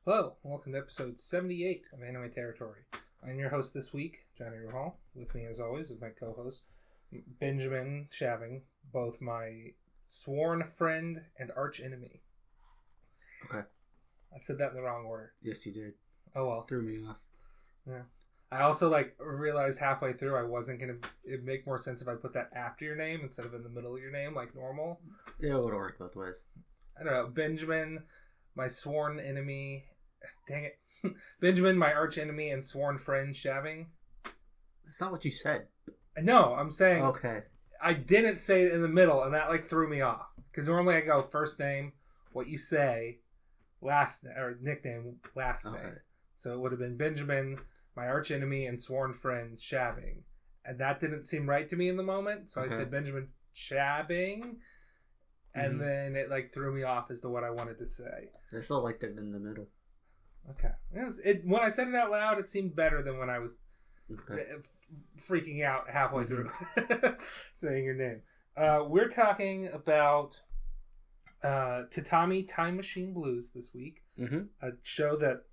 Hello, welcome to episode 78 of Anime Territory. I'm your host this week, Johnny Ruhal. With me, as always, is my co-host, Benjamin Shaving, both my sworn friend and arch enemy. Okay. I said that in the wrong order. Yes, you did. Oh well. Threw me off. Yeah. I also realized halfway through I wasn't gonna. It'd make more sense if I put that after your name instead of in the middle of your name, like normal. Yeah, it would have worked both ways. I don't know, Benjamin, my sworn enemy. Dang it. Benjamin, my arch enemy and sworn friend, Shaving. That's not what you said. No, I'm saying... Okay. I didn't say it in the middle, and that, threw me off. Because normally I go first name, what you say, or nickname, last name. So it would have been Benjamin, my arch enemy and sworn friend, Shaving. And that didn't seem right to me in the moment, so I said Benjamin Shaving, and then it, threw me off as to what I wanted to say. I still liked it in the middle. Okay. When I said it out loud, it seemed better than when I was freaking out halfway through saying your name. We're talking about Tatami Time Machine Blues this week. A show that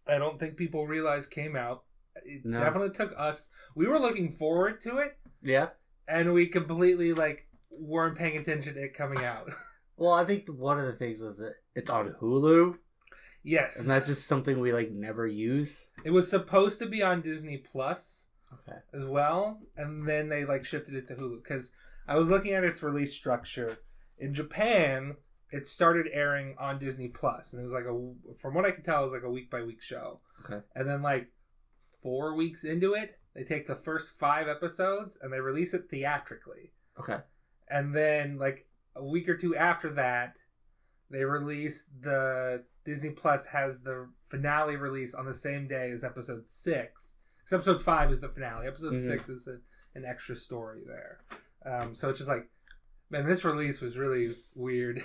I don't think people realize came out. It definitely took us. We were looking forward to it. Yeah. And we completely, weren't paying attention to it coming out. Well, I think one of the things was that it's on Hulu. Yes. And that's just something we, never use. It was supposed to be on Disney Plus as well, and then they, shifted it to Hulu. Because I was looking at its release structure. In Japan, it started airing on Disney Plus, and it was from what I could tell, it was a week-by-week show. Okay. And then, 4 weeks into it, they take the first 5 episodes, and they release it theatrically. Okay. And then, a week or two after that, they release the... Disney Plus has the finale release on the same day as episode 6. Because episode 5 is the finale. Episode 6 is an extra story there. So it's just man, this release was really weird.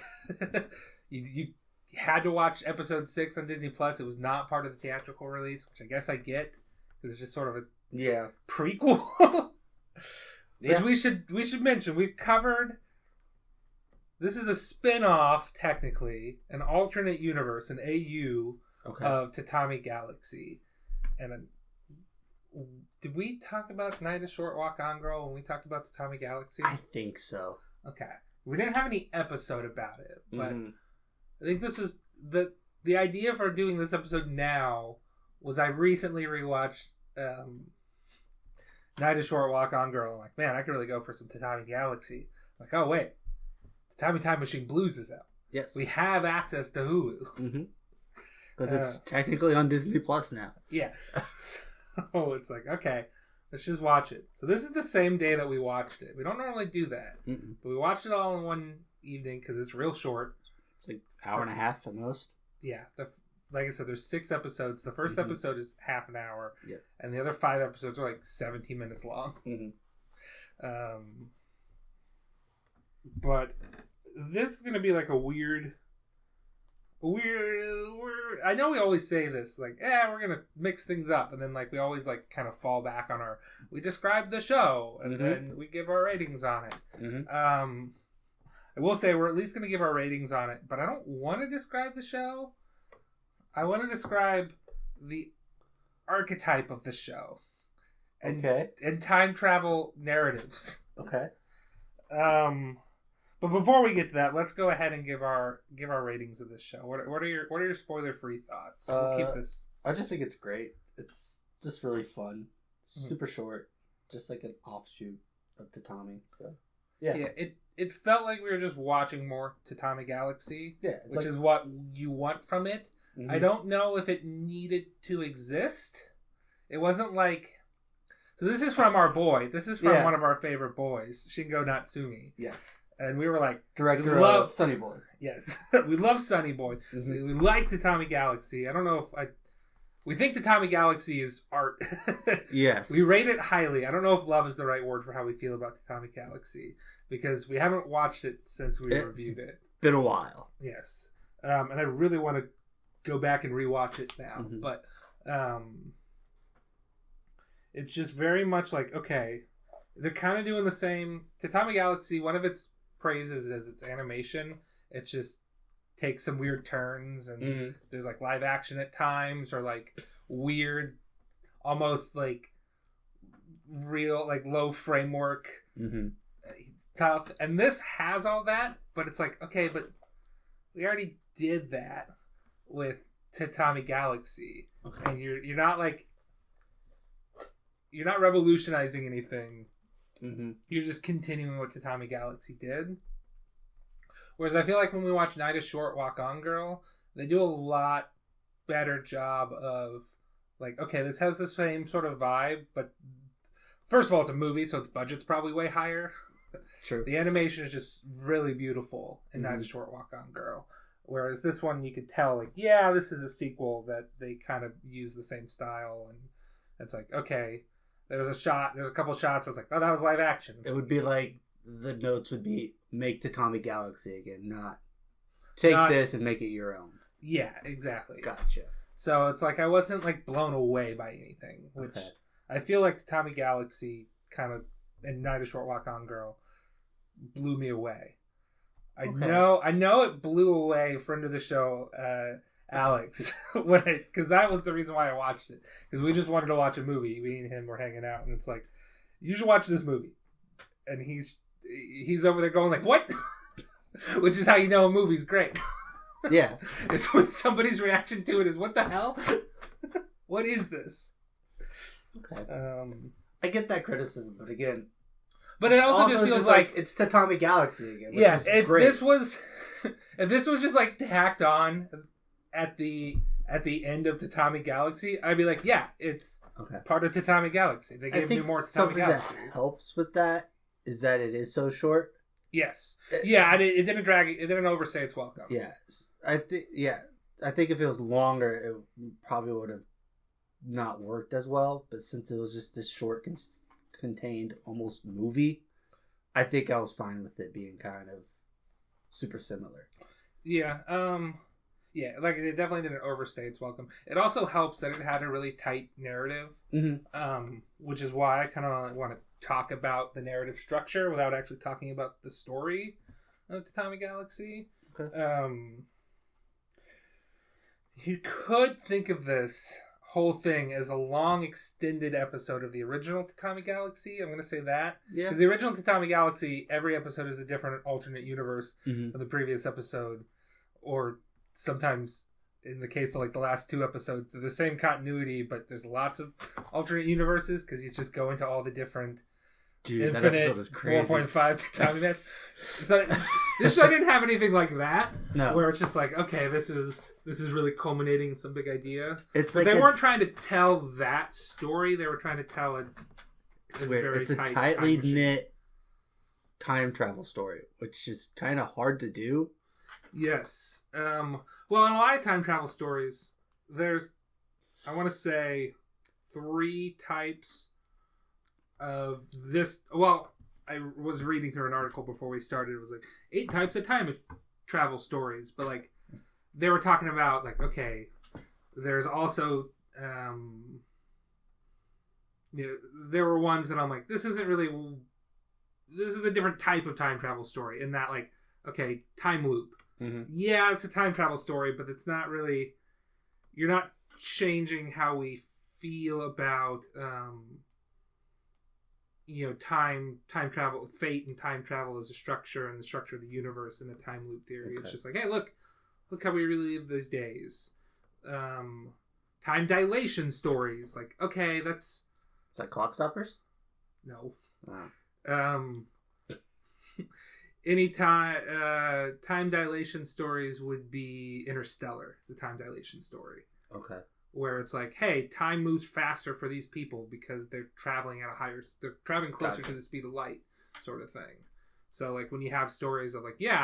you had to watch episode 6 on Disney Plus. It was not part of the theatrical release, which I guess I get. Because it's just sort of a prequel. Which we should mention. We've covered... This is a spin-off, technically, an alternate universe, an AU of Tatami Galaxy. And did we talk about Night a Short Walk On Girl when we talked about Tatami Galaxy? I think so. Okay. We didn't have any episode about it, but I think this was the idea for doing this episode now was I recently rewatched Night a Short Walk On Girl. I'm man, I could really go for some Tatami Galaxy. Oh, wait. Tatami Time Machine Blues is out. Yes. We have access to Hulu. Because it's technically on Disney Plus now. Yeah. So it's okay, let's just watch it. So this is the same day that we watched it. We don't normally do that. But we watched it all in one evening because it's real short. It's an hour and a half at most. Yeah. Like I said, there's 6 episodes. The first episode is half an hour. Yeah. And the other 5 episodes are 17 minutes long. But this is going to be a weird... I know we always say this, we're going to mix things up. And then, we always, kind of fall back on we describe the show, and then we give our ratings on it. I will say we're at least going to give our ratings on it, but I don't want to describe the show. I want to describe the archetype of the show. And time travel narratives. Okay. But before we get to that, let's go ahead and give our ratings of this show. What are your spoiler-free thoughts? We'll keep this. I just think it's great. It's just really fun. Super short, just like an offshoot of Tatami. So yeah. It felt like we were just watching more Tatami Galaxy. Yeah, which is what you want from it. I don't know if it needed to exist. It wasn't So this is from our boy. This is from one of our favorite boys, Shingo Natsumi. Yes. And we were director of Sunny Boy. Yes. We love Sunny Boy. We like Tatami Galaxy. I don't know if we think Tatami Galaxy is art. Yes. We rate it highly. I don't know if love is the right word for how we feel about Tatami Galaxy. Because we haven't watched it since we reviewed it. Been a while. Yes. And I really want to go back and rewatch it now. But it's just very much okay, they're kind of doing the same. Tatami Galaxy, one of its praises is its animation. It's just take some weird turns, and there's like live action at times, or like weird, almost like real, like low framework stuff. And this has all that, but it's like, okay, but we already did that with Tatami Galaxy, and you're not like, you're not revolutionizing anything. You're just continuing what Tatami Galaxy did. Whereas I feel like when we watch Night is Short, Walk On Girl, they do a lot better job of like, okay, this has the same sort of vibe, but first of all, it's a movie, so its budget's probably way higher. True. The animation is just really beautiful in Night is Short, Walk On Girl. Whereas this one, you could tell, like, yeah, this is a sequel that they kind of use the same style, and it's like, okay, there's a couple shots. I was like, oh, that was live action. It would be like the notes would be make Tatami Galaxy again, not take this and make it your own. Yeah, exactly. Gotcha. So it's like I wasn't like blown away by anything, which I feel like Tatami Galaxy kind of and Night is Short, Walk On Girl blew me away. I know it blew away friend of the show, Alex, because that was the reason why I watched it. Because we just wanted to watch a movie. Me and him were hanging out, and it's like, you should watch this movie. And he's over there going like, what? Which is how you know a movie's great. Yeah. It's when somebody's reaction to it is, what the hell? What is this? Okay. I get that criticism, but again... But it also just feels like it's Tatami Galaxy again. Which yeah, is if great. this was just like tacked on at the end of Tatami Galaxy, I'd be like, yeah, it's part of Tatami Galaxy. They gave me more Tatami Galaxy. That helps with that is that it is so short. Yes. Yeah, it didn't drag it. It didn't overstay its welcome. Yes, I think if it was longer, it probably would have not worked as well. But since it was just this short, contained almost movie, I think I was fine with it being kind of super similar. Yeah, like it definitely didn't overstay its welcome. It also helps that it had a really tight narrative, which is why I kind of want to talk about the narrative structure without actually talking about the story of Tatami Galaxy. Okay. You could think of this whole thing as a long extended episode of the original Tatami Galaxy. I'm going to say that. Yeah. Because the original Tatami Galaxy, every episode is a different alternate universe from the previous episode. Or sometimes, in the case of like the last two episodes, they're the same continuity, but there's lots of alternate universes because he's just going to all the different infinite that episode is crazy. 4.5 Tatami bets. So this show didn't have anything like that. No. Where it's just like, okay, this is really culminating in some big idea. It's but like they weren't trying to tell that story. They were trying to tell it's a tightly knit time travel story, which is kind of hard to do. Yes. Well, in a lot of time travel stories, there's, I want to say, 3 types of this. Well, I was reading through an article before we started. It was like 8 types of time travel stories, but like they were talking about like, okay, there's also there were ones that I'm like, this is a different type of time travel story in that, like, okay, time loop. Yeah, it's a time travel story, but it's not really, you're not changing how we feel about time travel, fate and time travel as a structure, and the structure of the universe and the time loop theory. Okay. It's just like, hey, look how we really live these days. Time dilation stories, like, okay, that's... Is that Clockstoppers? No. Wow. Any time dilation stories would be Interstellar. It's a time dilation story. Okay. Where it's like, hey, time moves faster for these people because they're traveling they're traveling closer to the speed of light, sort of thing. So like when you have stories of like, yeah,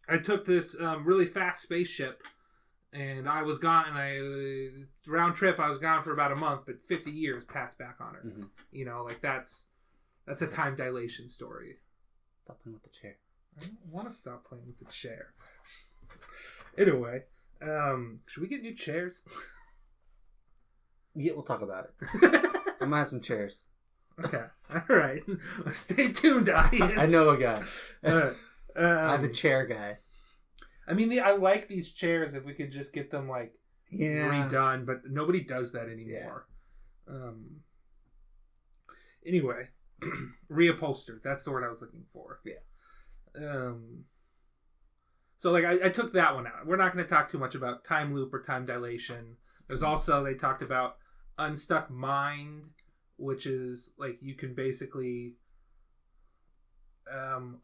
I took this really fast spaceship and I was gone, and round trip I was gone for about a month, but 50 years passed back on Earth. Like that's a time dilation story. Stop playing with the chair. I don't want to stop playing with the chair. Anyway, should we get new chairs? Yeah, we'll talk about it. I might have some chairs. Okay. All right. Stay tuned, audience. I know a guy. I'm the chair guy. I mean, I like these chairs if we could just get them, like, redone, but nobody does that anymore. Yeah. Anyway, reupholstered. That's the word I was looking for. Yeah. So, like, I took that one out. We're not going to talk too much about time loop or time dilation. There's also, they talked about unstuck mind, which is, like, you can basically...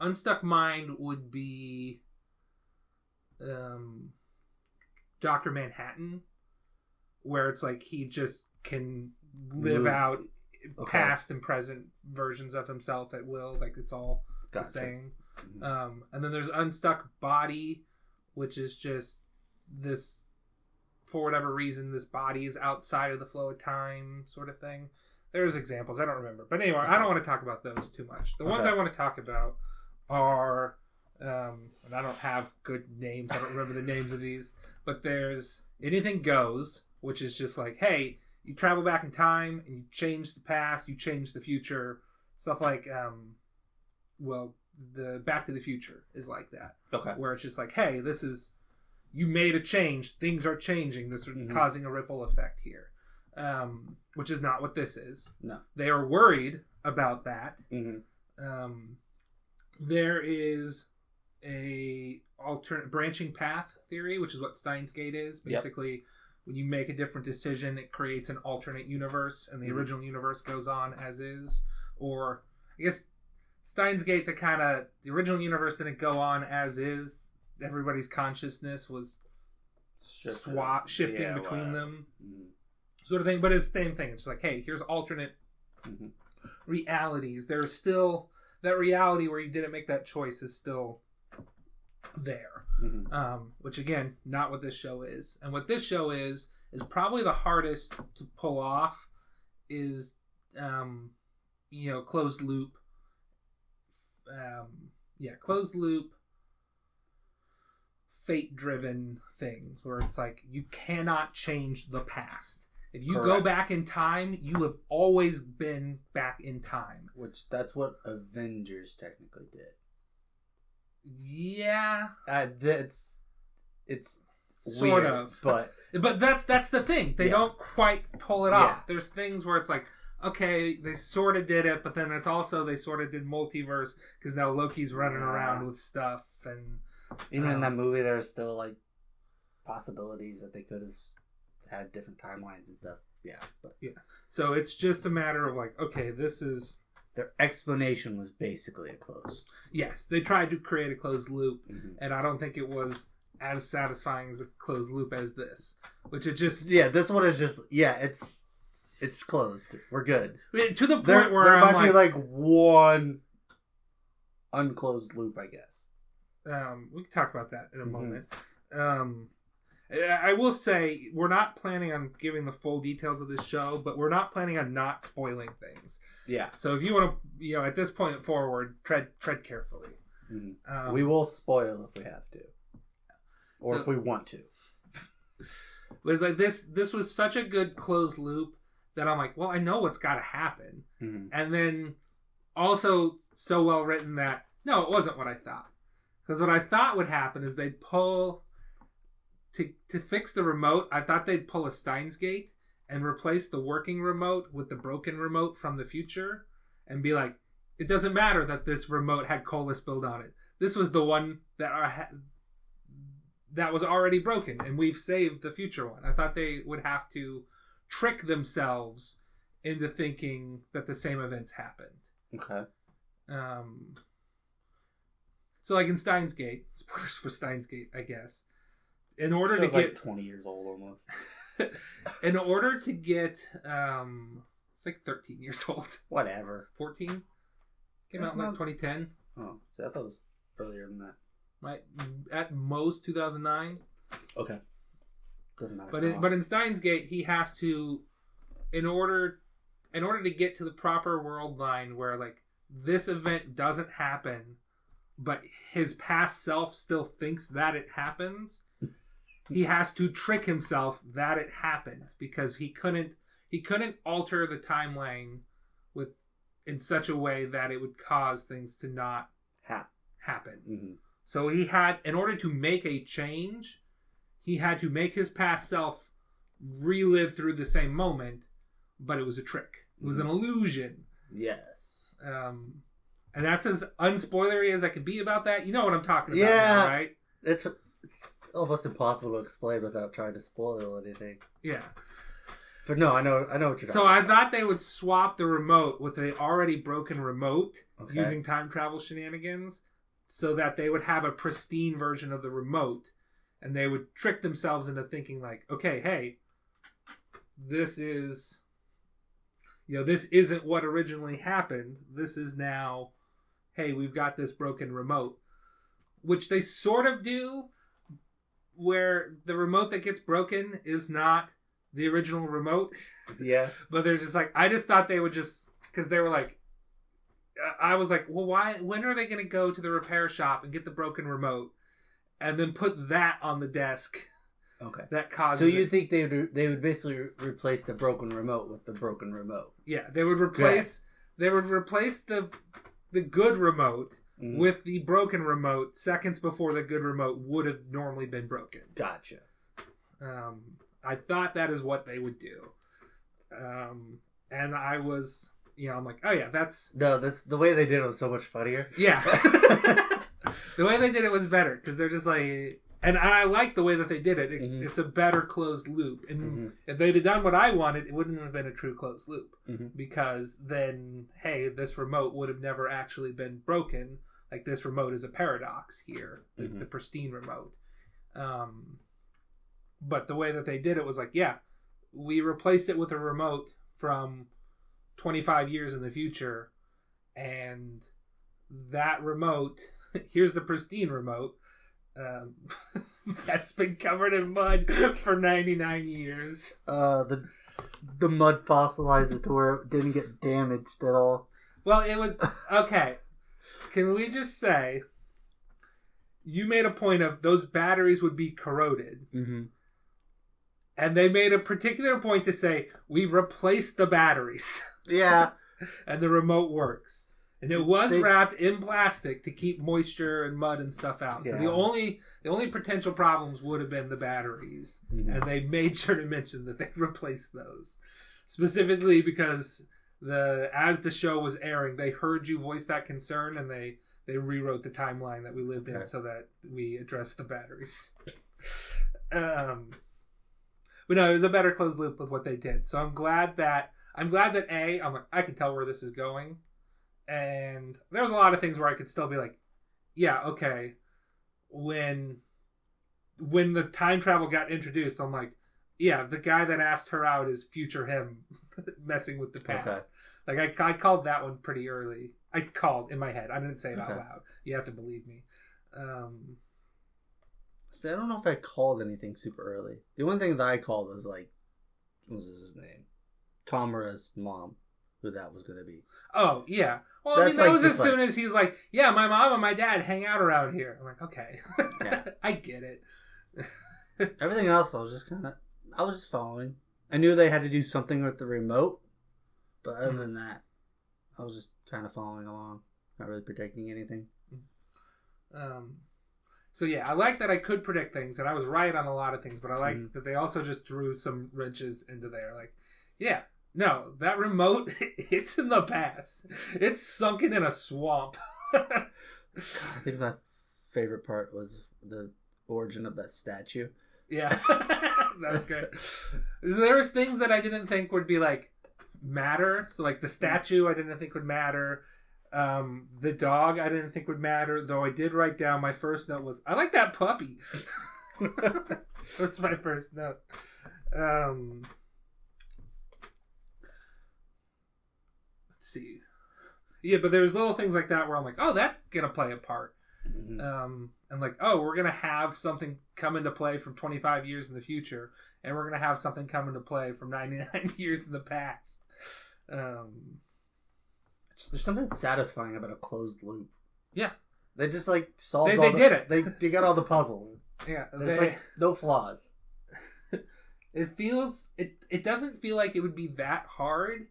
unstuck mind would be Dr. Manhattan, where it's like he just can live out past and present versions of himself at will. Like, it's all the same. Mm-hmm. And then there's unstuck body, which is just this, for whatever reason, this body is outside of the flow of time sort of thing. There's examples. I don't remember. But anyway, I don't want to talk about those too much. The ones I want to talk about are, and I don't have good names. I don't remember the names of these. But there's Anything Goes, which is just like, hey, you travel back in time and you change the past, you change the future. Stuff like, the Back to the Future is like that. Okay. Where it's just like, hey, this is, you made a change. Things are changing. This is causing a ripple effect here. Which is not what this is. No. They are worried about that. Mm-hmm. There is a alternate branching path theory, which is what Steins Gate is. Basically, when you make a different decision, it creates an alternate universe, and the original universe goes on as is. Or, I guess, Steins Gate, the original universe didn't go on as is. Everybody's consciousness was shifting between them. Mm-hmm. Sort of thing, but it's the same thing. It's like, hey, here's alternate realities. There's still that reality where you didn't make that choice is still there. Mm-hmm. Which again, not what this show is. And what this show is probably the hardest to pull off is, closed loop. Closed loop, fate-driven things where it's like you cannot change the past. If you go back in time, you have always been back in time. Which, that's what Avengers technically did. Yeah. It's sort weird, of. But that's the thing. They don't quite pull it off. There's things where it's like, okay, they sort of did it, but then it's also they sort of did multiverse because now Loki's running around with stuff. And even in that movie, there's still, like, possibilities that they could have had different timelines and stuff. So it's just a matter of like, okay, this is their explanation was basically a closed. Yes, they tried to create a closed loop, and I don't think it was as satisfying as a closed loop as this. Which it just this one is just it's closed. We're good to the point where there might be like one unclosed loop, I guess. We can talk about that in a moment. I will say, we're not planning on giving the full details of this show, but we're not planning on not spoiling things. Yeah. So if you want to, at this point forward, tread carefully. Mm-hmm. We will spoil if we have to. Or if we want to. But like this was such a good closed loop that I'm like, well, I know what's got to happen. Mm-hmm. And then also so well written that, no, it wasn't what I thought. Because what I thought would happen is they'd pull... To fix the remote, I thought they'd pull a Steins Gate and replace the working remote with the broken remote from the future and be like, it doesn't matter that this remote had cola spilled on it. This was the one that was already broken, and we've saved the future one. I thought they would have to trick themselves into thinking that the same events happened. Okay. So like in Steins Gate, spoilers for Steins Gate, I guess. In order to get like 20 years old almost. In order to get it's like 13 years old. Whatever. 14? Came out in like 2010. Oh, so I thought it was earlier than that. Right. At most 2009. Okay. Doesn't matter. But in Steins Gate, he has to in order to get to the proper world line where like this event doesn't happen, but his past self still thinks that it happens. He has to trick himself that it happened because he couldn't alter the timeline in such a way that it would cause things to not happen. Mm-hmm. So he had, in order to make a change, he had to make his past self relive through the same moment, but it was a trick. It was an illusion. Yes. And that's as unspoilery as I could be about that. You know what I'm talking about now, right? It's almost impossible to explain without trying to spoil anything. Yeah. But no, I know what you're talking about. So I thought they would swap the remote with the already broken remote using time travel shenanigans so that they would have a pristine version of the remote, and they would trick themselves into thinking like, okay, hey, this is, this isn't what originally happened. This is now, hey, we've got this broken remote, which they sort of do, where the remote that gets broken is not the original remote. Yeah. But they're just like, I just thought they would just, because they were like, I was like, well, when are they going to go to the repair shop and get the broken remote and then put that on the desk? Okay. That causes. So you think they would basically replace the broken remote with the broken remote? Yeah, they would replace the good remote with the broken remote seconds before the good remote would have normally been broken. Gotcha. I thought that is what they would do. And I was, I'm like, oh yeah, that's the way they did it was so much funnier. Yeah. The way they did it was better because they're just like, and I like the way that they did it. It's a better closed loop. And if they'd have done what I wanted, it wouldn't have been a true closed loop because then, hey, this remote would have never actually been broken. Like this remote is a paradox here, the pristine remote. But the way that they did it was like, yeah, we replaced it with a remote from 25 years in the future. And that remote, here's the pristine remote, that's been covered in mud for 99 years. The mud fossilized it to where it didn't get damaged at all. Well, it was... Okay. Can we just say, you made a point of those batteries would be corroded. And they made a particular point to say, we replaced the batteries. Yeah. And the remote works. And it was wrapped in plastic to keep moisture and mud and stuff out. Yeah. So the only potential problems would have been the batteries. And they made sure to mention that they replaced those. Specifically because as the show was airing, they heard you voice that concern and they rewrote the timeline that we lived in so that we addressed the batteries. But no, it was a better closed loop with what they did. So I'm glad that I'm like, I can tell where this is going. And there's a lot of things where I could still be like, yeah, okay. When the time travel got introduced, I'm like, yeah, the guy that asked her out is future him messing with the past. Okay. Like I called that one pretty early. I called in my head. I didn't say it out loud. You have to believe me. See, I don't know if I called anything super early. The one thing that I called was like, what was his name? Tamara's mom, who that was going to be. Oh, yeah. Well, I mean, that was as soon as he's like, yeah, my mom and my dad hang out around here. I'm like, okay. Yeah. I get it. Everything else, I was just following. I knew they had to do something with the remote, but other than that, I was just kind of following along. Not really predicting anything. So yeah, I like that I could predict things, and I was right on a lot of things, but I like that they also just threw some wrenches into there. Like, yeah, no, that remote, it's in the past. It's sunken in a swamp. I think my favorite part was the origin of that statue. Yeah, that was great. There was things that I didn't think would be like matter. So like the statue, I didn't think would matter. The dog, I didn't think would matter. Though I did write down my first note was, I like that puppy. That's my first note. Let's see. Yeah, but there's little things like that where I'm like, oh, that's gonna play a part. And like, oh, we're gonna have something come into play from 25 years in the future, and we're gonna have something come into play from 99 years in the past. There's something satisfying about a closed loop. Yeah, they just like solved. They did it. They got all the puzzles. Yeah, there's like no flaws. It doesn't feel like it would be that hard.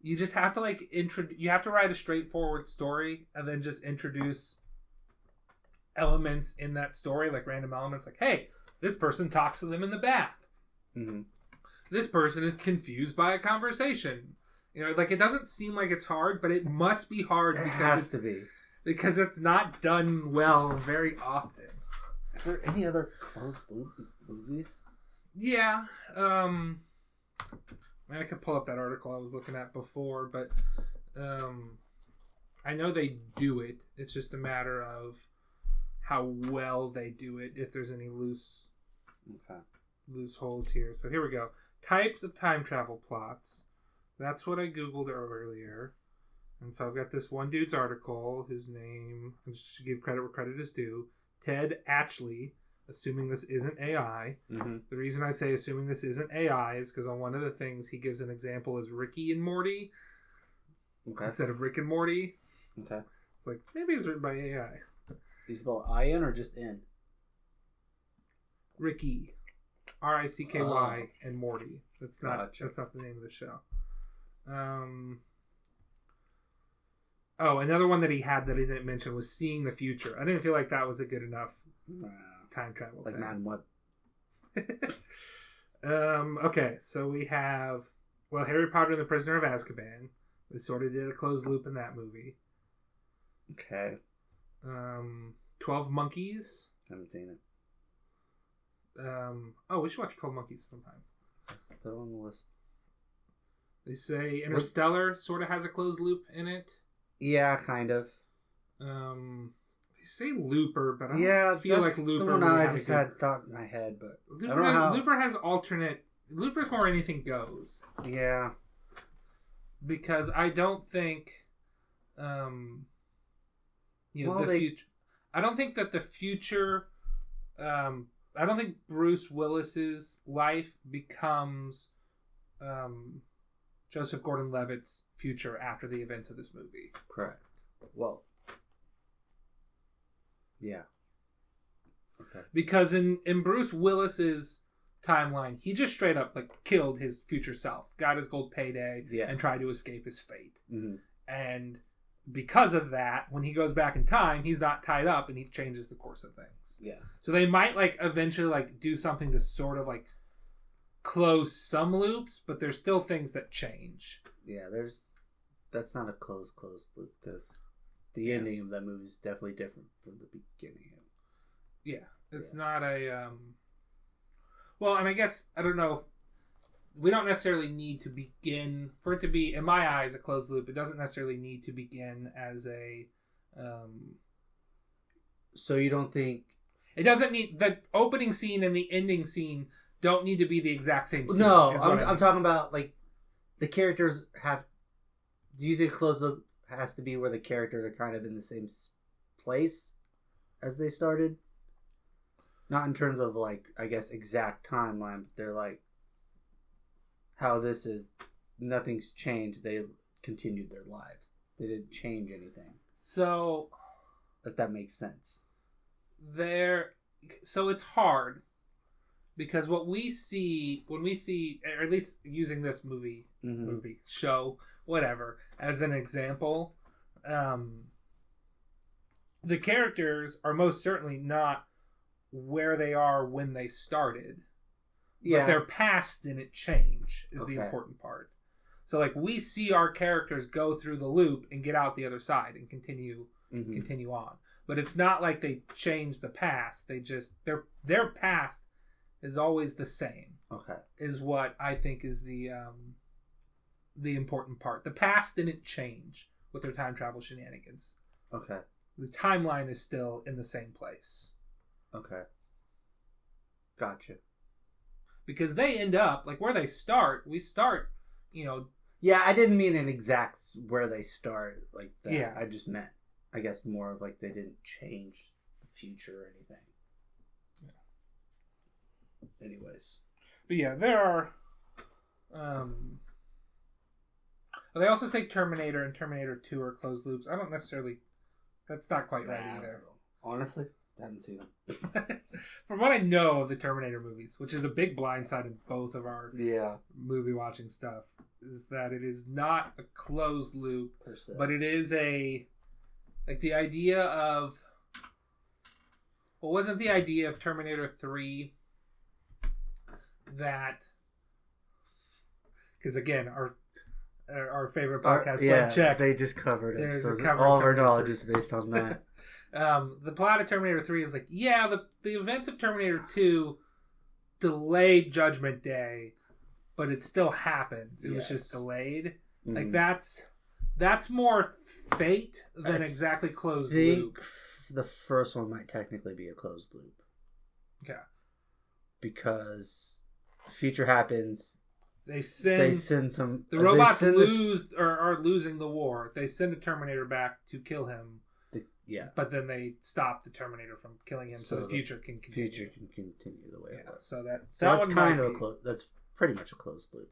You just have to you have to write a straightforward story and then just introduce elements in that story, like random elements, like, hey, this person talks to them in the bath. Mm-hmm. This person is confused by a conversation. You know, like, it doesn't seem like it's hard, but it must be hard because it's not done well very often. Is there any other closed loop movies? Yeah. I could pull up that article I was looking at before, but I know they do it. It's just a matter of how well they do it, if there's any loose holes here. So here we go. Types of time travel plots. That's what I Googled earlier. And so I've got this one dude's article, whose name, I should give credit where credit is due, Ted Atchley, assuming this isn't AI. Mm-hmm. The reason I say assuming this isn't AI is because on one of the things he gives an example is Ricky and Morty. Okay. Instead of Rick and Morty. Okay. It's like, maybe it was written by AI. Do you spell I-N or just N? Ricky. R-I-C-K-Y and Morty. That's not the name of the show. Another one that he had that he didn't mention was Seeing the Future. I didn't feel like that was a good enough time travel like thing. Man, what? Okay, so we have Harry Potter and the Prisoner of Azkaban. They sort of did a closed loop in that movie. Okay. 12 Monkeys. Haven't seen it. We should watch 12 Monkeys sometime. Put it on the list. They say Interstellar sort of has a closed loop in it. Yeah, kind of. They say Looper, but I don't feel like Looper. The one I just had thought in my head, but Looper has alternate. Looper's more anything goes. Yeah. Because I don't think, the future. I don't think that the future. I don't think Bruce Willis's life becomes Joseph Gordon-Levitt's future after the events of this movie. Correct. Well, yeah. Okay. Because in Bruce Willis's timeline, he just straight up killed his future self, got his gold payday, and tried to escape his fate. Mm-hmm. And because of that, when he goes back in time, he's not tied up and he changes the course of things. Yeah. So they might eventually do something to sort of close some loops, but there's still things that change. Yeah, that's not a closed loop because the ending of that movie is definitely different from the beginning. Yeah, it's not a well, and I guess I don't know. We don't necessarily need to begin for it to be, in my eyes, a closed loop. It doesn't necessarily need to begin as a. So you don't think it doesn't need the opening scene and the ending scene don't need to be the exact same scene? No, I'm talking about the characters have. Do you think closed loop has to be where the characters are kind of in the same place as they started? Not in terms of I guess exact timeline, but they're how this is, nothing's changed. They continued their lives. They didn't change anything. So, if that makes sense. So it's hard because what we see when we see, or at least using this movie, show, whatever, as an example, the characters are most certainly not where they are when they started. Yeah. But their past didn't change is the important part. So we see our characters go through the loop and get out the other side and continue on. But it's not like they change the past. They just their past is always the same. Okay. Is what I think is the important part. The past didn't change with their time travel shenanigans. Okay. The timeline is still in the same place. Okay. Gotcha. Because they end up where they start. We start, Yeah, I didn't mean an exact where they start that. Yeah. I just meant, I guess, more of they didn't change the future or anything. Yeah. Anyways. But yeah, there are. They also say Terminator and Terminator 2 are closed loops. I don't necessarily. That's not quite right either. Honestly. I haven't seen them. From what I know of the Terminator movies, which is a big blindside in both of our movie watching stuff, is that it is not a closed loop, but it is a the idea of Well, wasn't the idea of Terminator 3 that... Because, again, our favorite podcast, yeah, Check. they just covered it. There's So a cover all of our Terminator knowledge 3. is based on that. The plot of Terminator 3 is like, yeah, the events of Terminator 2 delayed Judgment Day, but it still happens. It was just delayed. Mm-hmm. Like, that's more fate than exactly closed loop. The first one might technically be a closed loop. Okay. Because the future happens. They send some... The robots are losing the war. They send a Terminator back to kill him. Yeah. But then they stop the Terminator from killing him so the future can continue. Future can continue the way it was. So that's kind of that's pretty much a closed loop.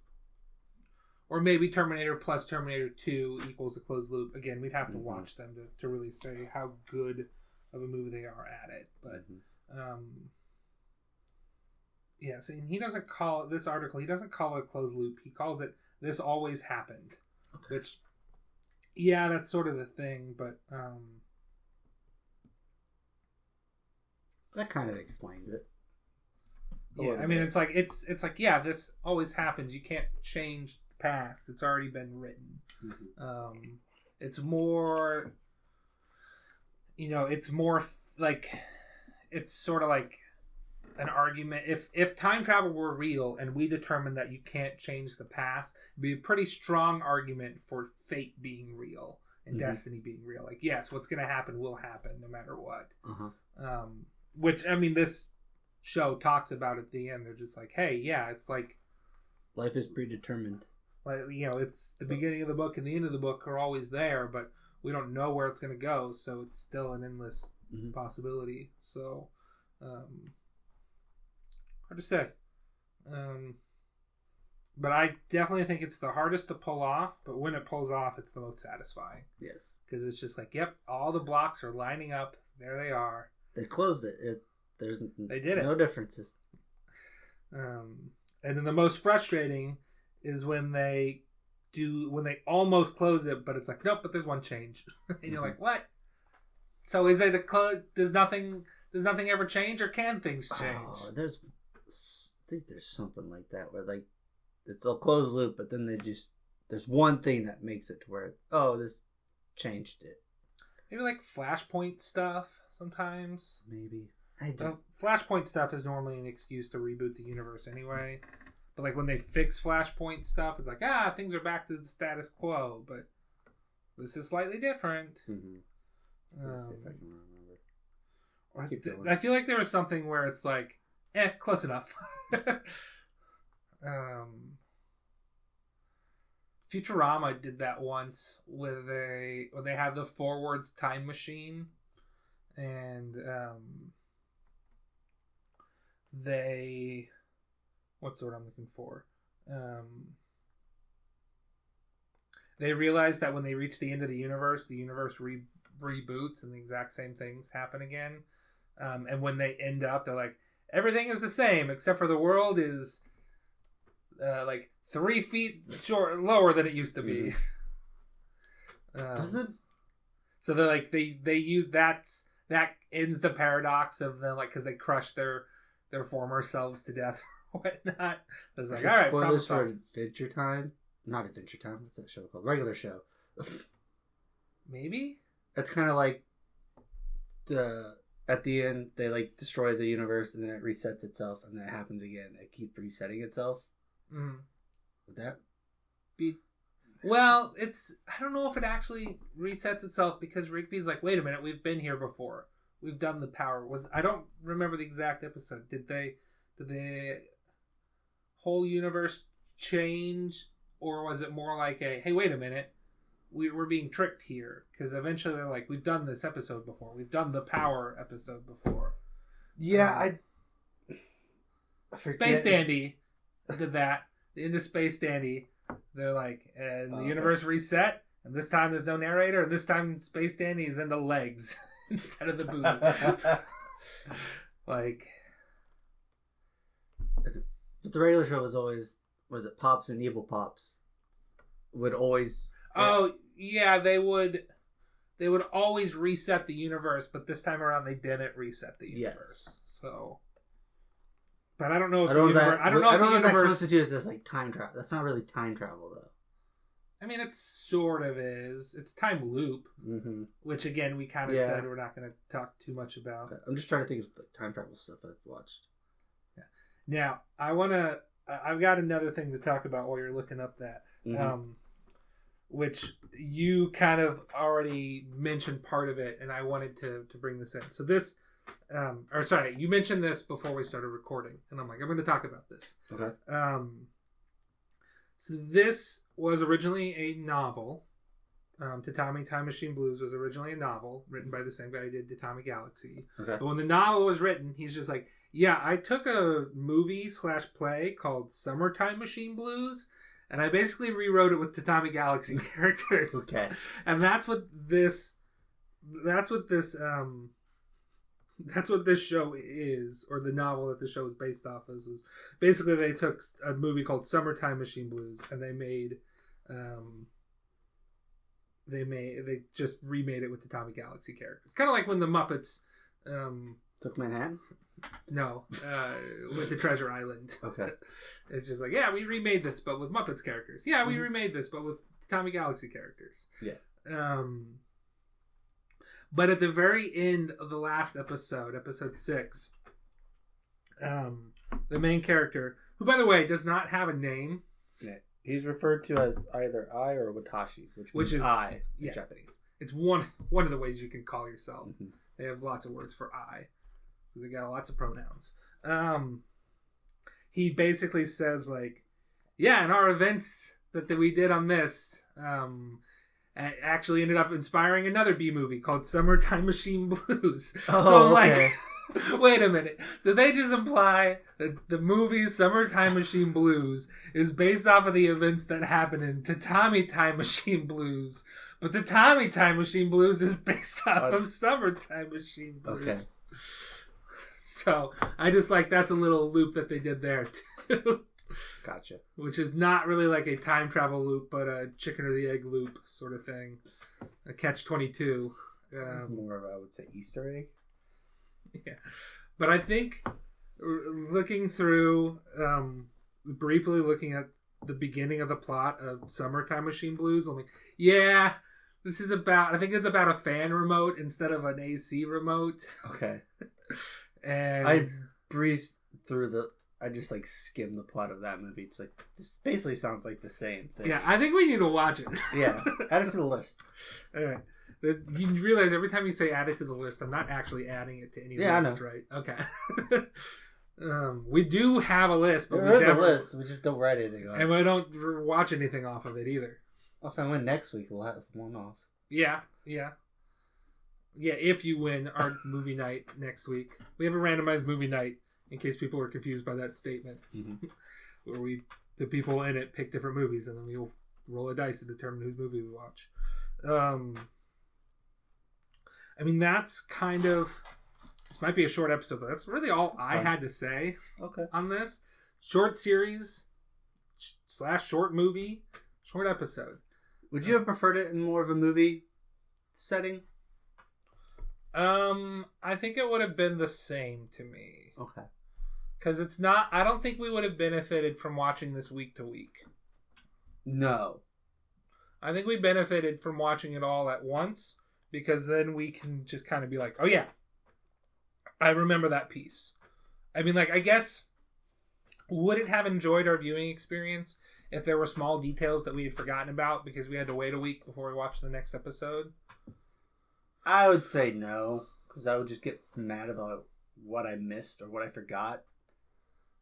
Or maybe Terminator plus Terminator 2 equals a closed loop. Again, we'd have to watch them to really say how good of a movie they are at it. But, yeah, so he doesn't call this article, he doesn't call it a closed loop. He calls it, this always happened. Okay. Which, yeah, that's sort of the thing, but... that kind of explains it. Yeah, I mean, it's like, yeah, this always happens. You can't change the past. It's already been written. Mm-hmm. It's more, it's more like, it's sort of like an argument. If time travel were real and we determined that you can't change the past, it'd be a pretty strong argument for fate being real and destiny being real. Like, yes, what's going to happen will happen no matter what. Uh-huh. Which, I mean, this show talks about at the end. They're just like, hey, yeah, it's like... life is predetermined. Like, it's the beginning of the book and the end of the book are always there, but we don't know where it's going to go, so it's still an endless possibility. So, hard to say. But I definitely think it's the hardest to pull off, but when it pulls off, it's the most satisfying. Yes. Because it's just like, yep, all the blocks are lining up. There they are. They closed it. They did it. No differences. And then the most frustrating is when they almost close it, but it's like, nope, but there's one change. And you're like, what? So is it does nothing ever change, or can things change? Oh, I think there's something like that where like it's a closed loop, but then there's one thing that makes it to where, this changed it. Maybe like Flashpoint stuff sometimes. Maybe. Flashpoint stuff is normally an excuse to reboot the universe anyway. But like when they fix Flashpoint stuff, it's like, things are back to the status quo, but this is slightly different. Let's see if I can remember. I feel like there was something where it's like, close enough. Futurama did that once when they had the forwards time machine, and what's the word I'm looking for? They realized that when they reach the end of the universe reboots and the exact same things happen again. And when they end up, they're like, everything is the same except for the world is like 3 feet lower than it used to be. Does it? So they're like they use that ends the paradox of them, like, because they crush their former selves to death or whatnot. It's like, all right, spoilers for Adventure Time. Not Adventure Time. What's that show called? Regular Show. Maybe. That's kind of like at the end they like destroy the universe and then it resets itself and then it happens again. It keeps resetting itself. Would that be? Well, I don't know if it actually resets itself, because Rigby's like, wait a minute, we've been here before. We've done the power. I don't remember the exact episode. Did the whole universe change, or was it more like hey, wait a minute, we're being tricked here? Because eventually they're like, we've done this episode before. We've done the power episode before. Yeah, I forget. Space Dandy did that. In the Space Dandy, they're like, and the universe reset, and this time there's no narrator, and this time Space Dandy is into legs instead of the booty. Like, but the regular show was always, was it Pops and Evil Pops would always. Oh yeah, they would they would always reset the universe, but this time around they didn't reset the universe. Yes. So, but I don't know if I don't know if that universe constitutes as like time travel. That's not really time travel though. I mean, it sort of is. It's time loop, which again we kind of said we're not going to talk too much about. Okay. I'm just trying to think of the time travel stuff I've watched. Yeah. Now I've got another thing to talk about while you're looking up that, which you kind of already mentioned part of it, and I wanted to bring this in. So this, you mentioned this before we started recording, and I'm like, I'm going to talk about this. Okay. So this was originally a novel. Tatami Time Machine Blues was originally a novel written by the same guy who did Tatami Galaxy. Okay. But when the novel was written, he's just like, yeah, I took a movie/play called Summertime Machine Blues, and I basically rewrote it with Tatami Galaxy characters. Okay. And that's what this show is, or the novel that the show is based off of. Was basically they took a movie called Summertime Machine Blues and they just remade it with the Tatami Galaxy characters. It's kind of like when the Muppets took Manhattan. No, with the Treasure Island. Okay. It's just like, yeah, we remade this, but with Muppets characters. Yeah, we remade this, but with Tatami Galaxy characters. Yeah. But at the very end of the last episode 6, the main character, who by the way does not have a name. Yeah. He's referred to as either I or Watashi, which is I in Japanese. It's one of the ways you can call yourself. Mm-hmm. They have lots of words for I. They got lots of pronouns. He basically says like, yeah, and our events that we did on this actually ended up inspiring another B movie called Summertime Machine Blues. Oh, so I'm okay. like, wait a minute. Did they just imply that the movie Summertime Machine Blues is based off of the events that happened in Tatami Time Machine Blues, but the Tatami Time Machine Blues is based off of Summertime Machine Blues? Okay. So I just like that's a little loop that they did there too. Gotcha. Which is not really like a time travel loop, but a chicken or the egg loop sort of thing. A catch-22. More of, I would say, Easter egg. Yeah. But I think looking through, briefly looking at the beginning of the plot of Summertime Machine Blues, I'm like, yeah, I think it's about a fan remote instead of an AC remote. Okay. And I breezed through I just like skimmed the plot of that movie. It's like, this basically sounds like the same thing. Yeah, I think we need to watch it. Yeah, add it to the list. All right. You realize every time you say add it to the list, I'm not actually adding it to any list, right? Okay. We do have a list, but there is a list. We just don't write anything on it. And we don't watch anything off of it either. If I win next week, we'll have one off. Yeah. Yeah, if you win our movie night next week. We have a randomized movie night, in case people are confused by that statement. Mm-hmm. Where the people in it pick different movies, and then we'll roll a dice to determine whose movie we watch. I mean, that's kind of... This might be a short episode, but that's really all I had to say on this. Short series / short movie, short episode. Would you have preferred it in more of a movie setting? I think it would have been the same to me. Okay. Because it's not... I don't think we would have benefited from watching this week to week. No. I think we benefited from watching it all at once, because then we can just kind of be like, oh yeah, I remember that piece. I mean, like, I guess, would it have enjoyed our viewing experience if there were small details that we had forgotten about because we had to wait a week before we watched the next episode? I would say no, because I would just get mad about what I missed or what I forgot.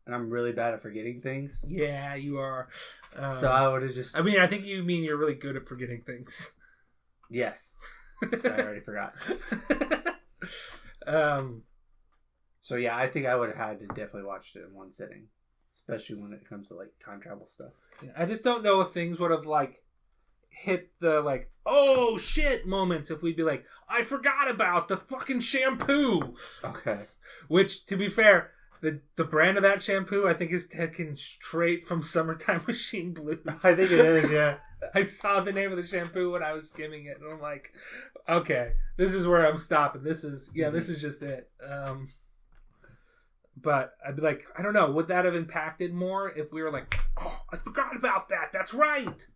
And I'm really bad at forgetting things. Yeah, you are. So I would have just... I mean, I think you mean you're really good at forgetting things. Yes. So I already forgot. So yeah, I think I would have had to definitely watched it in one sitting. Especially when it comes to like time travel stuff. Yeah, I just don't know if things would have like hit the like, oh shit moments if we'd be like, I forgot about the fucking shampoo. Okay. Which, to be fair, the brand of that shampoo I think is taken straight from Summertime Machine Blues. I think it is, yeah. I saw the name of the shampoo when I was skimming it, and I'm like, okay, this is where I'm stopping. This is just it. But I'd be like, I don't know, would that have impacted more if we were like, oh, I forgot about that. That's right.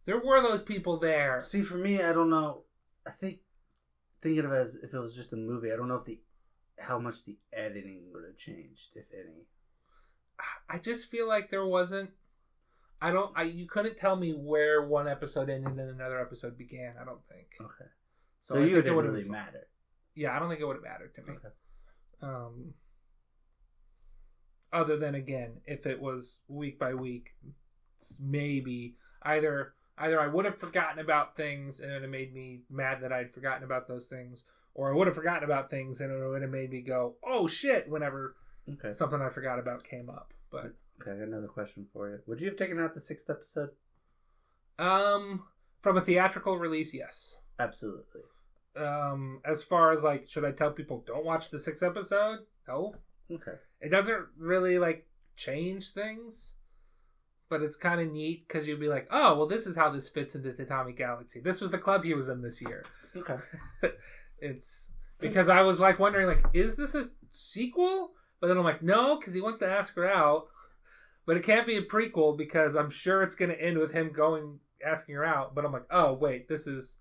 There were those people there. See, for me, I don't know. I think thinking of it as if it was just a movie, I don't know if how much the editing would have changed, if any. I just feel like there wasn't. You couldn't tell me where one episode ended and another episode began. I don't think. Okay. So you didn't really matter. Yeah, I don't think it would have mattered to me. Okay. Other than, again, if it was week by week, maybe either I would have forgotten about things and it would have made me mad that I'd forgotten about those things, or I would have forgotten about things and it would have made me go, oh shit, whenever something I forgot about came up. But okay, I got another question for you. Would you have taken out the 6th episode? From a theatrical release, yes. Absolutely. As far as like, should I tell people don't watch the 6th episode? No. Okay. It doesn't really like change things, but it's kind of neat because you'd be like, oh, well, this is how this fits into Tatami Galaxy. This was the club he was in this year. Okay. It's because I was like wondering, like, is this a sequel? But then I'm like, no, because he wants to ask her out. But it can't be a prequel because I'm sure it's going to end with him asking her out. But I'm like, oh, wait, this is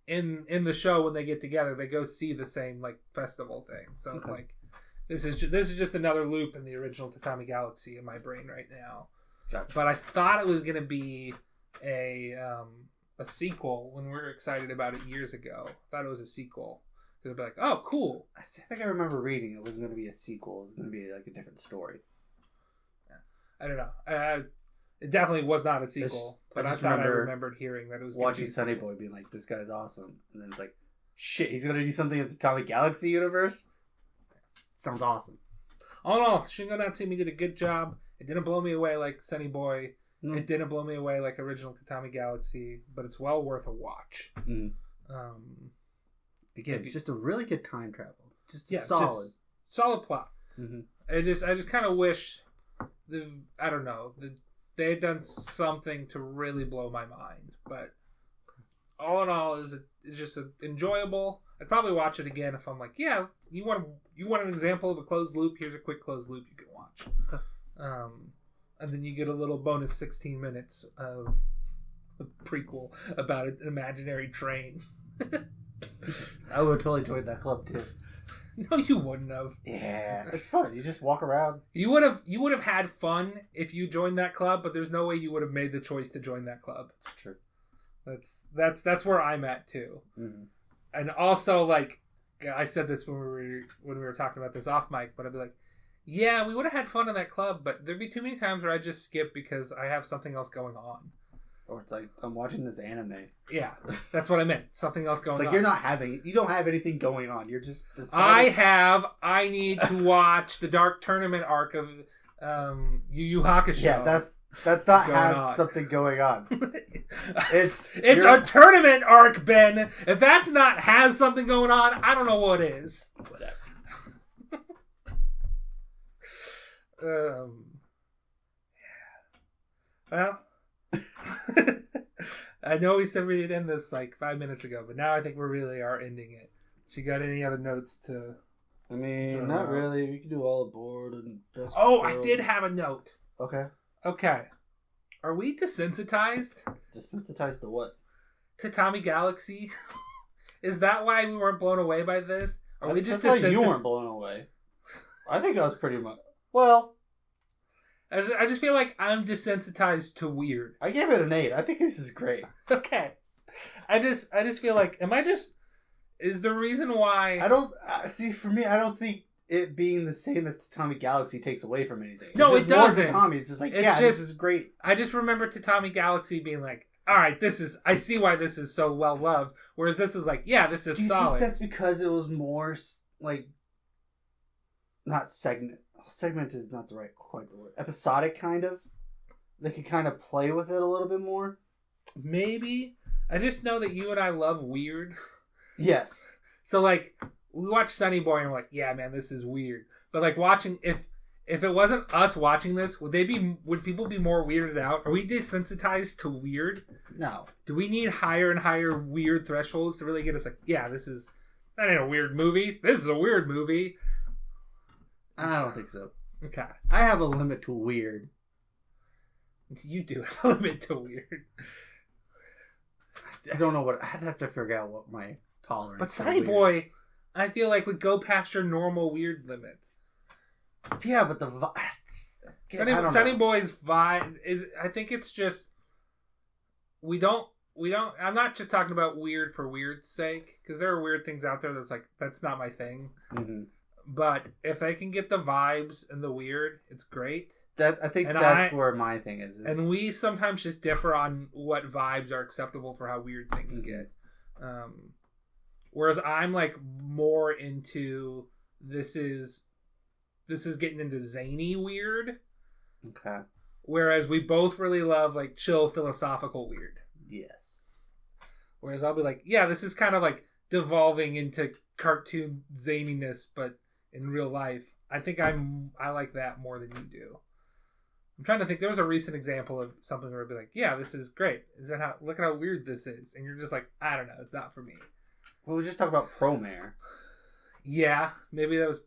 in the show when they get together, they go see the same like festival thing. So it's like, this is just another loop in the original Tatami Galaxy in my brain right now. Gotcha. But I thought it was going to be a sequel when we were excited about it years ago. I thought it was a sequel. They'd be like, oh, cool. I think I remember reading it wasn't going to be a sequel. It was going to be like a different story. Yeah. I don't know. It definitely was not a sequel. But I thought I remembered hearing that it was watching Sunny Boy being like, this guy's awesome. And then it's like, shit, he's going to do something in the Tatami Galaxy universe? Sounds awesome. All in all, Shingo Natsumi did a good job. It didn't blow me away like Sunny Boy. It didn't blow me away like original Tatami Galaxy, but it's well worth a watch. Again, just a really good time travel. Solid plot. Mm-hmm. I just kind of wish they had done something to really blow my mind. But all in all, it's just enjoyable. I'd probably watch it again if I'm like, yeah, you want an example of a closed loop? Here's a quick closed loop you can watch. And then you get a little bonus 16 minutes of a prequel about an imaginary train. I would have totally joined that club too. No, you wouldn't have. Yeah, it's fun. You just walk around. You would have had fun if you joined that club, but there's no way you would have made the choice to join that club. It's true. That's where I'm at too. Mm-hmm. And also, like, I said this when we were talking about this off mic, but I'd be like, yeah, we would have had fun in that club, but there'd be too many times where I just skip because I have something else going on. Or it's like, I'm watching this anime. Yeah, that's what I meant. Something else going on. It's like you don't have anything going on. You're just deciding. I need to watch the Dark Tournament arc of Yu Yu Hakusho. Yeah, that's not have something going on. It's a tournament arc, Ben. If that's not has something going on, I don't know what is. Whatever. Well, I know we said we'd end this like 5 minutes ago, but now I think we really are ending it. So you got any other notes to... I mean, not really. We can do all aboard and... I did have a note. Okay. Are we desensitized? Desensitized to what? Tatami Galaxy? Is that why we weren't blown away by this? Are we just desensitized? You weren't blown away. I think I was pretty much... Well... I just feel like I'm desensitized to weird. I gave it an 8. I think this is great. Okay. I just feel like... Is the reason why... I don't... see, for me, I don't think it being the same as Tatami Galaxy takes away from anything. No, it doesn't. Tatami. It's just like, this is great. I just remember Tatami Galaxy being like, all right, I see why this is so well loved. Whereas this is like, yeah, this is solid. Do you think that's because it was more, like, not segment... Segmented is not quite the word. Episodic, kind of. They could kind of play with it a little bit more. Maybe. I just know that you and I love weird. Yes. So, like, we watch Sunny Boy and we're like, yeah, man, this is weird. But, like, watching... If if it wasn't us watching this, would people be more weirded out? Are we desensitized to weird? No. Do we need higher and higher weird thresholds to really get us like, yeah, that ain't a weird movie. This is a weird movie. I don't think so. Okay. I have a limit to weird. You do have a limit to weird. I don't know what... I'd have to figure out what my tolerance But is. Sunny Boy, I feel like would go past your normal weird limit. Yeah, but the... Sunny Boy's vibe is... I think it's just... We don't... I'm not just talking about weird for weird's sake, because there are weird things out there that's like, that's not my thing. Mm-hmm. But if they can get the vibes and the weird, it's great. I think that's where my thing is. And we sometimes just differ on what vibes are acceptable for how weird things get. Whereas I'm like more into this is getting into zany weird. Okay. Whereas we both really love like chill philosophical weird. Yes. Whereas I'll be like, yeah, this is kind of like devolving into cartoon zaniness, but in real life. I think I like that more than you do. I'm trying to think. There was a recent example of something where I'd be like, yeah, this is great. Look at how weird this is. And you're just like, I don't know. It's not for me. Well, we just talked about Promare. Yeah. Maybe it was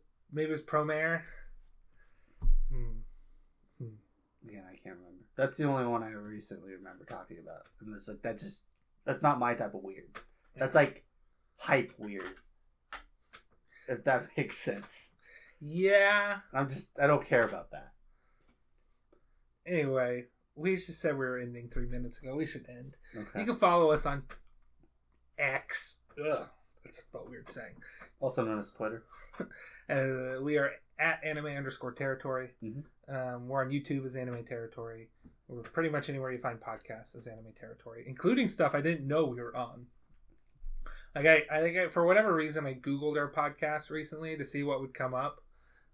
Promare. Yeah, I can't remember. That's the only one I recently remember talking about. And it's like, that's not my type of weird. That's like hype weird. If that makes sense. Yeah. I don't care about that. Anyway, we just said we were ending 3 minutes ago. We should end. Okay. You can follow us on X. Ugh, that's a weird saying. Also known as Twitter. We are at anime_territory. Mm-hmm. We're on YouTube as Anime Territory. We're pretty much anywhere you find podcasts as Anime Territory, including stuff I didn't know we were on. Like I think for whatever reason I Googled our podcast recently to see what would come up,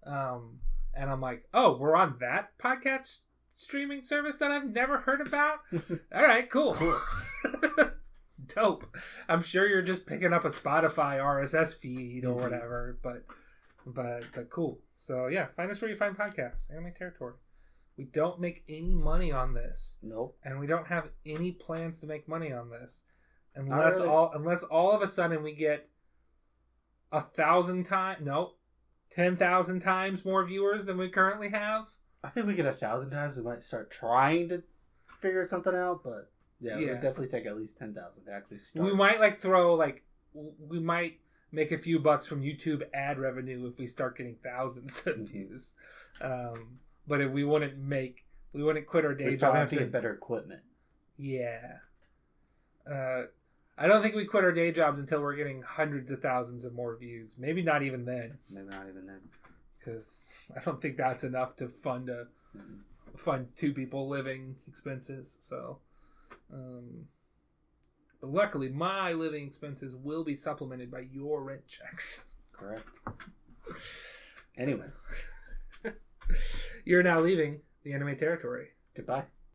and I'm like, oh, we're on that podcast streaming service that I've never heard about. All right, cool. Dope. I'm sure you're just picking up a Spotify RSS feed or whatever, but cool. So yeah, find us where you find podcasts. Anime Territory. We don't make any money on this. Nope. And we don't have any plans to make money on this. Unless all of a sudden we get 10,000 times more viewers than we currently have. I think we get 1,000 times. We might start trying to figure something out, but yeah, it would definitely take at least 10,000 to actually start. We might we might make a few bucks from YouTube ad revenue if we start getting thousands of views. But if we wouldn't quit our day jobs. We'd probably have to get better equipment. Yeah. I don't think we quit our day jobs until we're getting hundreds of thousands of more views. Maybe not even then. Because I don't think that's enough to fund two people living expenses. So, but luckily, my living expenses will be supplemented by your rent checks. Correct. Anyways, you're now leaving the Anime Territory. Goodbye.